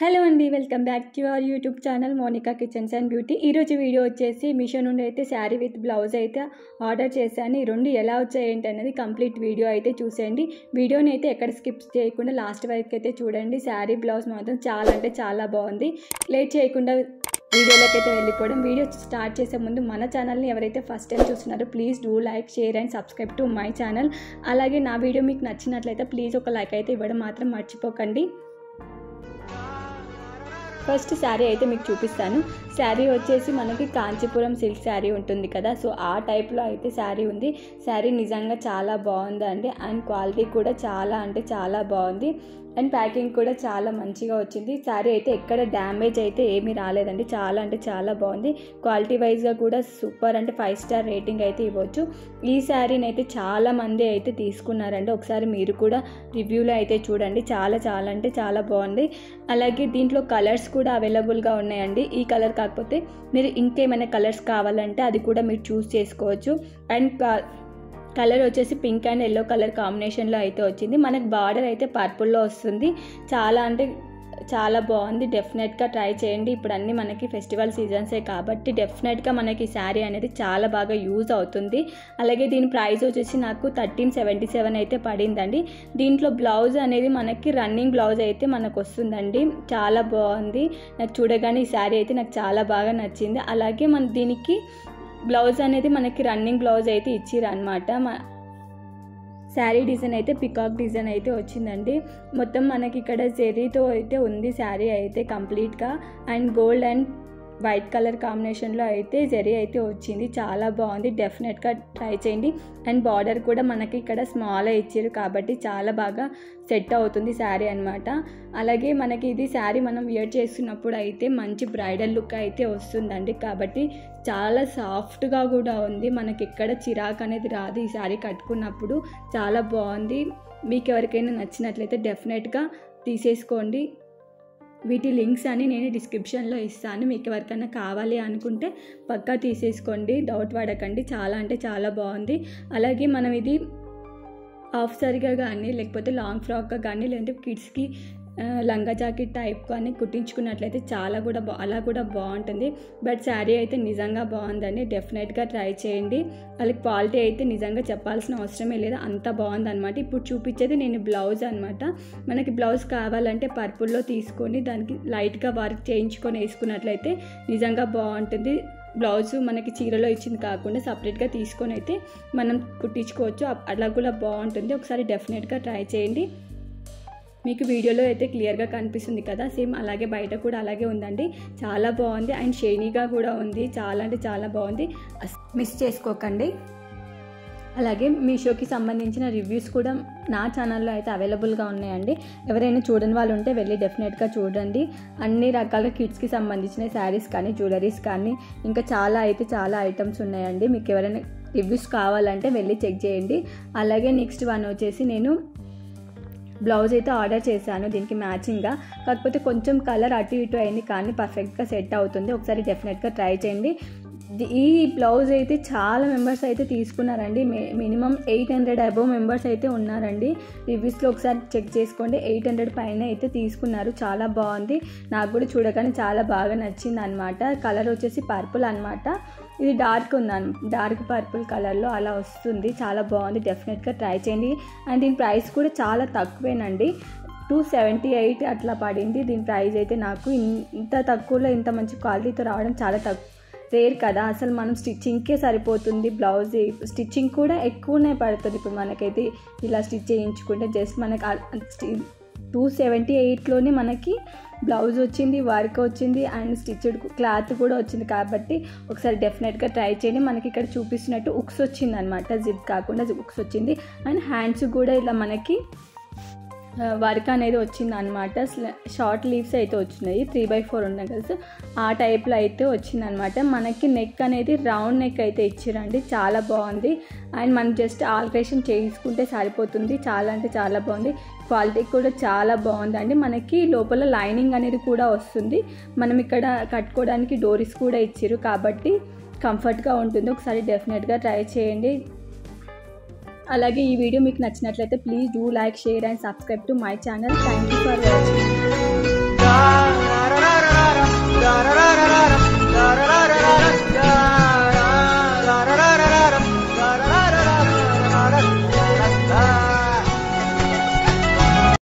Hello అండి, welcome back to our YouTube channel Monica kitchens and beauty. ఈరోజు video వచ్చేసి మీషో నుండి అయితే శారీ విత్ బ్లౌజ్ అయితే ఆర్డర్ చేశాను. ఈ రెండు ఎలా వచ్చాయి ఏంటి అనేది కంప్లీట్ వీడియో అయితే చూసేయండి. వీడియోని అయితే ఎక్కడ స్కిప్ చేయకుండా లాస్ట్ వరకు అయితే చూడండి. శారీ బ్లౌజ్ మాత్రం చాలా అంటే చాలా బాగుంది. లేట్ చేయకుండా వీడియోలోకి అయితే వెళ్ళిపోవడం. వీడియో స్టార్ట్ చేసే ముందు మన ఛానల్ని ఎవరైతే ఫస్ట్ టైం చూస్తున్నారో please do like, share and subscribe to my channel. అలాగే నా వీడియో మీకు నచ్చినట్లయితే ప్లీజ్ ఒక లైక్ అయితే ఇవ్వడం మాత్రం మర్చిపోకండి. ఫస్ట్ శారీ అయితే మీకు చూపిస్తాను. శారీ వచ్చేసి మనకి కాంచీపురం సిల్క్ శారీ ఉంటుంది కదా, సో ఆ టైప్లో అయితే శారీ ఉంది. శారీ నిజంగా చాలా బాగుందండి అండ్ క్వాలిటీ కూడా చాలా అంటే చాలా బాగుంది అండ్ ప్యాకింగ్ కూడా చాలా మంచిగా వచ్చింది. శారీ అయితే ఎక్కడ డ్యామేజ్ అయితే ఏమీ రాలేదండి. చాలా అంటే చాలా బాగుంది. క్వాలిటీ వైజ్గా కూడా సూపర్ అంటే 5 స్టార్ రేటింగ్ అయితే ఇవ్వచ్చు. ఈ శారీని అయితే చాలా మంది అయితే తీసుకున్నారండి. ఒకసారి మీరు కూడా రివ్యూలో అయితే చూడండి. చాలా చాలా అంటే చాలా బాగుంది. అలాగే దీంట్లో కలర్స్ కూడా అవైలబుల్గా ఉన్నాయండి. ఈ కలర్ కాకపోతే మీరు ఇంకేమైనా కలర్స్ కావాలంటే అది కూడా మీరు చూస్ చేసుకోవచ్చు. అండ్ కలర్ వచ్చేసి పింక్ అండ్ ఎల్లో కలర్ కాంబినేషన్లో అయితే వచ్చింది. మనకు బార్డర్ అయితే పర్పుల్లో వస్తుంది. చాలా అంటే చాలా బాగుంది. డెఫినెట్గా ట్రై చేయండి. ఇప్పుడు అన్నీ మనకి ఫెస్టివల్ సీజన్సే కాబట్టి డెఫినెట్గా మనకి ఈ శారీ అనేది చాలా బాగా యూజ్ అవుతుంది. అలాగే దీని ప్రైస్ వచ్చేసి నాకు 1377 అయితే పడిందండి. దీంట్లో బ్లౌజ్ అనేది మనకి రన్నింగ్ బ్లౌజ్ అయితే మనకు వస్తుందండి. చాలా బాగుంది. నాకు చూడగానే ఈ శారీ అయితే నాకు చాలా బాగా నచ్చింది. అలాగే మన దీనికి బ్లౌజ్ అనేది మనకి రన్నింగ్ బ్లౌజ్ అయితే ఇచ్చిర్రు అనమాట. శారీ డిజైన్ అయితే పికాక్ డిజైన్ అయితే వచ్చిందండి. మొత్తం మనకి ఇక్కడ జెరీతో అయితే ఉంది శారీ అయితే కంప్లీట్గా. And gold and white colour కాంబినేషన్లో అయితే జరీ అయితే వచ్చింది. చాలా బాగుంది. డెఫినెట్గా ట్రై చేయండి. అండ్ బార్డర్ కూడా మనకి ఇక్కడ స్మాల్ ఇచ్చారు కాబట్టి చాలా బాగా సెట్ అవుతుంది శారీ అనమాట. అలాగే మనకి ఇది శారీ మనం వేర్ చేస్తున్నప్పుడు అయితే మంచి బ్రైడల్ లుక్ అయితే వస్తుందండి. కాబట్టి చాలా సాఫ్ట్గా కూడా ఉంది. మనకి ఎక్కడ చిరాకు అనేది రాదు ఈ శారీ కట్టుకున్నప్పుడు. చాలా బాగుంది. మీకు ఎవరికైనా నచ్చినట్లయితే డెఫినెట్గా తీసేసుకోండి. వీటి లింక్స్ అని నేను డిస్క్రిప్షన్లో ఇస్తాను. మీకు ఎవరికైనా కావాలి అనుకుంటే పక్కా తీసేసుకోండి, డౌట్ పడకండి. చాలా అంటే చాలా బాగుంది. అలాగే మనం ఇది హాఫ్ సారీగా కానీ లేకపోతే లాంగ్ ఫ్రాక్గా కానీ లేదంటే కిడ్స్కి లంగా జాకెట్ టైప్ కానీ కుట్టించుకున్నట్లయితే చాలా కూడా అలా కూడా బాగుంటుంది. బట్ శారీ అయితే నిజంగా బాగుందండి. డెఫినెట్గా ట్రై చేయండి. వాళ్ళకి క్వాలిటీ అయితే నిజంగా చెప్పాల్సిన అవసరమే లేదు, అంత బాగుందన్నమాట. ఇప్పుడు చూపించేది నేను బ్లౌజ్ అనమాట. మనకి బ్లౌజ్ కావాలంటే పర్పుల్లో తీసుకొని దానికి లైట్గా వర్క్ చేయించుకొని వేసుకున్నట్లయితే నిజంగా బాగుంటుంది. బ్లౌజ్ మనకి చీరలో ఇచ్చింది కాకుండా సపరేట్గా తీసుకొని అయితే మనం కుట్టించుకోవచ్చు. అలా కూడా బాగుంటుంది. ఒకసారి డెఫినెట్గా ట్రై చేయండి. మీకు వీడియోలో అయితే క్లియర్గా కనిపిస్తుంది కదా, సేమ్ అలాగే బయట కూడా అలాగే ఉందండి. చాలా బాగుంది అండ్ షైనీగా కూడా ఉంది. చాలా అంటే చాలా బాగుంది. మిస్ చేసుకోకండి. అలాగే మీషోకి సంబంధించిన రివ్యూస్ కూడా నా ఛానల్లో అయితే అవైలబుల్గా ఉన్నాయండి. ఎవరైనా చూడని వాళ్ళు ఉంటే వెళ్ళి డెఫినెట్గా చూడండి. అన్ని రకాల కిడ్స్కి సంబంధించిన శారీస్ కానీ జ్యువెలరీస్ కానీ ఇంకా చాలా ఐటమ్స్ ఉన్నాయండి. మీకు ఎవరైనా రివ్యూస్ కావాలంటే వెళ్ళి చెక్ చేయండి. అలాగే నెక్స్ట్ వన్ వచ్చేసి నేను బ్లౌజ్ అయితే ఆర్డర్ చేశాను దీనికి మ్యాచింగ్గా. కాకపోతే కొంచెం కలర్ అటు ఇటు అయింది కానీ పర్ఫెక్ట్గా సెట్ అవుతుంది. ఒకసారి డెఫినెట్గా ట్రై చేయండి. ఈ బ్లౌజ్ అయితే చాలా మెంబర్స్ అయితే తీసుకున్నారండి. మినిమం 800 అబోవ్ మెంబర్స్ అయితే ఉన్నారండి. రివ్యూస్లో ఒకసారి చెక్ చేసుకోండి. 800 పైన అయితే తీసుకున్నారు. చాలా బాగుంది. నాకు కూడా చూడగానే చాలా బాగా నచ్చింది అనమాట. కలర్ వచ్చేసి పర్పుల్ అనమాట. ఇది డార్క్ పర్పుల్ కలర్లో అలా వస్తుంది. చాలా బాగుంది. డెఫినెట్గా ట్రై చేయండి. అండ్ దీని ప్రైస్ కూడా చాలా తక్కువేనండి. 278 అట్లా పడింది. దీని ప్రైస్ అయితే నాకు ఇంత తక్కువలో ఇంత మంచి క్వాలిటీతో రావడం చాలా రేర్ కదా. అసలు మనం స్టిచ్చింగ్కే సరిపోతుంది. బ్లౌజ్ స్టిచ్చింగ్ కూడా ఎక్కువనే పడుతుంది. ఇప్పుడు మనకైతే ఇలా స్టిచ్ చేయించుకుంటే జస్ట్ మనకి 278లోనే మనకి బ్లౌజ్ వచ్చింది, వర్క్ వచ్చింది అండ్ స్టిచ్డ్ క్లాత్ కూడా వచ్చింది. కాబట్టి ఒకసారి డెఫినెట్గా ట్రై చేయండి. మనకి ఇక్కడ చూపిస్తున్నట్టు ఉక్స్ వచ్చింది అనమాట. జిప్ కాకుండా ఉక్స్ వచ్చింది. అండ్ హ్యాండ్స్ కూడా ఇలా మనకి వర్క్ అనేది వచ్చింది అనమాట. షార్ట్ లీవ్స్ అయితే వచ్చినాయి. 3/4 ఉన్నాయి కదా, ఆ టైప్లో అయితే వచ్చిందనమాట. మనకి నెక్ అనేది రౌండ్ నెక్ అయితే ఇచ్చిరండి. చాలా బాగుంది. అండ్ మనం జస్ట్ ఆల్ట్రేషన్ చేసుకుంటే సరిపోతుంది. చాలా అంటే చాలా బాగుంది. క్వాలిటీ కూడా చాలా బాగుందండి. మనకి లోపల లైనింగ్ అనేది కూడా వస్తుంది. మనం ఇక్కడ కట్టుకోవడానికి డోరీస్ కూడా ఇచ్చారు కాబట్టి కంఫర్ట్గా ఉంటుంది. ఒకసారి డెఫినెట్గా ట్రై చేయండి. అలాగే ఈ వీడియో మీకు నచ్చినట్లయితే please do like, share and subscribe to my channel. Thank you for watching.